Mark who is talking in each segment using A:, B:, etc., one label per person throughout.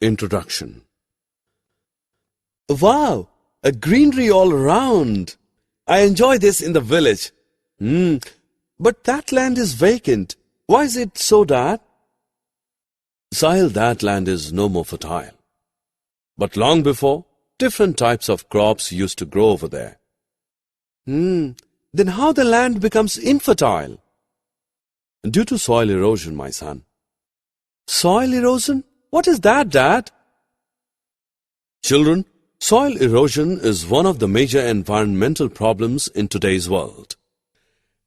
A: Introduction. Wow! A greenery all around. I enjoy this in the village. But that land is vacant. Why is it so, Dad? Sahil, that land is no more fertile. But long before, different types of crops used to grow over there. Then how the land becomes infertile? Due to soil erosion, my son. Soil erosion? What is that, Dad? Children, soil erosion is one of the major environmental problems in today's world.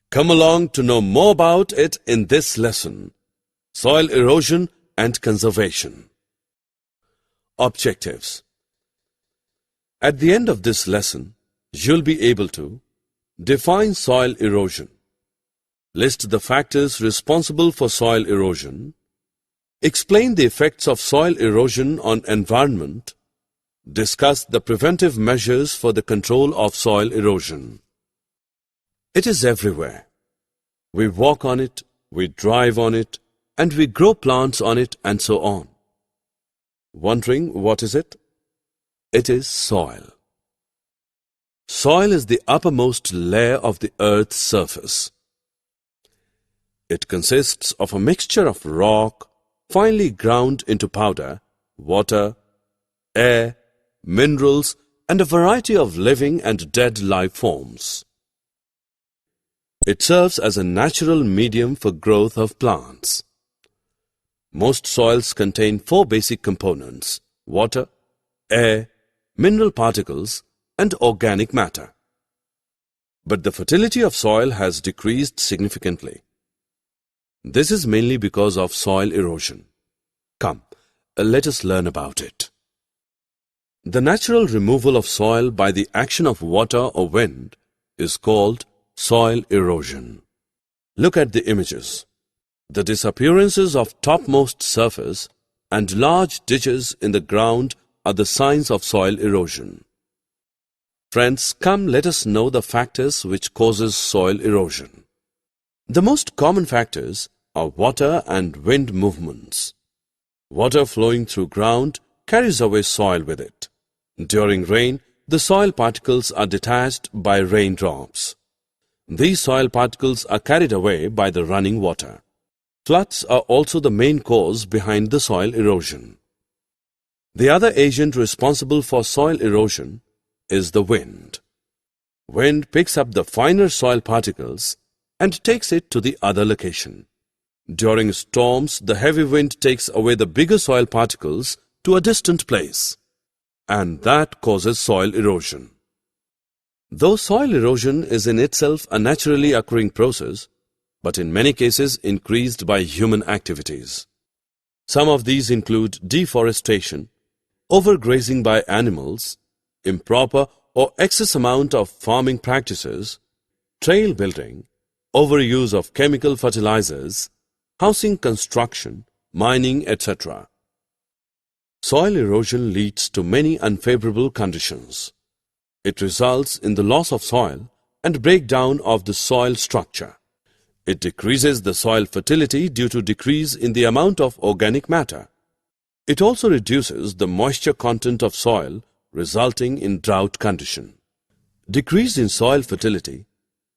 A: Come along to know more about it in this lesson. Soil erosion and conservation. Objectives. At the end of this lesson, you'll be able to define soil erosion, list the factors responsible for soil erosion, explain the effects of soil erosion on environment, discuss the preventive measures for the control of soil erosion. It is everywhere. We walk on it, we drive on it, and we grow plants on it, and so on. Wondering what is it? It is soil. Soil is the uppermost layer of the earth's surface. It consists of a mixture of rock, finely ground into powder, water, air, minerals, and a variety of living and dead life forms. It serves as a natural medium for growth of plants. Most soils contain 4 basic components: water, air, mineral particles, and organic matter. But the fertility of soil has decreased significantly. This is mainly because of soil erosion. Come, let us learn about it. The natural removal of soil by the action of water or wind is called soil erosion. Look at the images. The disappearances of topmost surface and large ditches in the ground are the signs of soil erosion. Friends, come let us know the factors which causes soil erosion. The most common factors are water and wind movements. Water flowing through ground carries away soil with it. During rain, the soil particles are detached by raindrops. These soil particles are carried away by the running water. Floods are also the main cause behind the soil erosion. The other agent responsible for soil erosion is the wind. Wind picks up the finer soil particles and takes it to the other location. During storms, the heavy wind takes away the bigger soil particles to a distant place, and that causes soil erosion. Though soil erosion is in itself a naturally occurring process, but in many cases increased by human activities. Some of these include deforestation, overgrazing by animals, improper or excess amount of farming practices, trail building, overuse of chemical fertilizers, housing construction, mining, etc. Soil erosion leads to many unfavorable conditions. It results in the loss of soil and breakdown of the soil structure. It decreases the soil fertility due to decrease in the amount of organic matter. It also reduces the moisture content of soil, resulting in drought condition. Decrease in soil fertility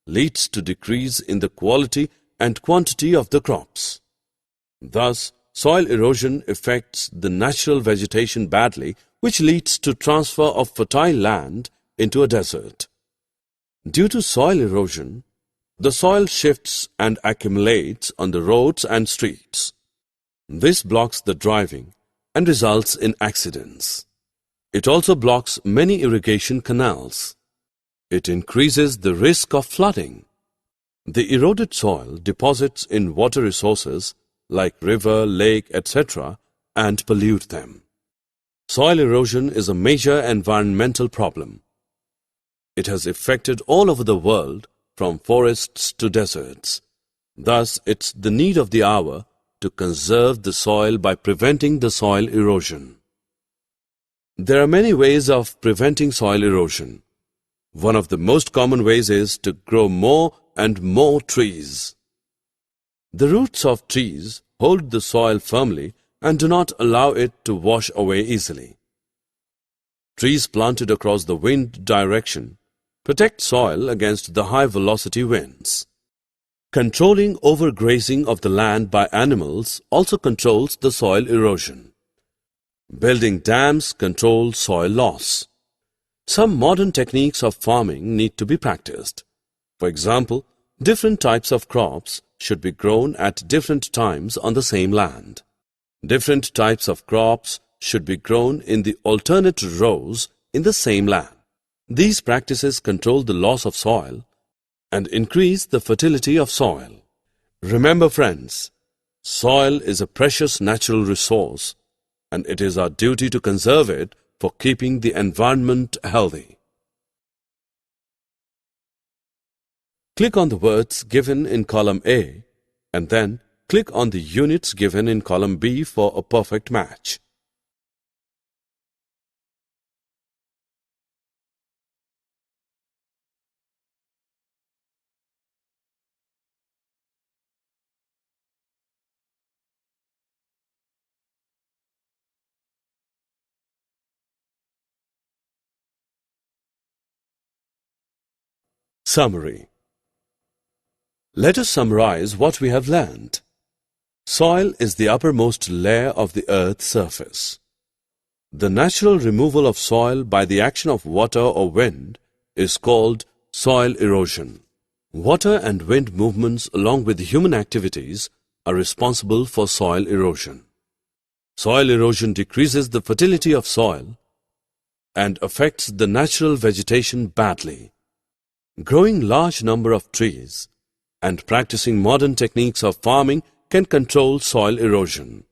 A: leads to decrease in the quality and quantity of the crops. Thus, soil erosion affects the natural vegetation badly, which leads to transfer of fertile land into a desert. Due to soil erosion, the soil shifts and accumulates on the roads and streets. This blocks the driving and results in accidents. It also blocks many irrigation canals. It increases the risk of flooding. The eroded soil deposits in water resources like river, lake, etc. and pollute them. Soil erosion is a major environmental problem. It has affected all over the world, from forests to deserts. Thus, it's the need of the hour to conserve the soil by preventing the soil erosion. There are many ways of preventing soil erosion. One of the most common ways is to grow more and more trees. The roots of trees hold the soil firmly and do not allow it to wash away easily. Trees planted across the wind direction protect soil against the high-velocity winds. Controlling overgrazing of the land by animals also controls the soil erosion. Building dams control soil loss. Some modern techniques of farming need to be practiced. For example, different types of crops should be grown at different times on the same land. Different types of crops should be grown in the alternate rows in the same land. These practices control the loss of soil and increase the fertility of soil. Remember, friends, soil is a precious natural resource, and it is our duty to conserve it for keeping the environment healthy. Click on the words given in column A and then click on the units given in column B for a perfect match. Summary. Let us summarize what we have learned. Soil is the uppermost layer of the earth's surface. The natural removal of soil by the action of water or wind is called soil erosion. Water and wind movements along with human activities are responsible for soil erosion. Soil erosion decreases the fertility of soil and affects the natural vegetation badly. Growing large number of trees and practicing modern techniques of farming can control soil erosion.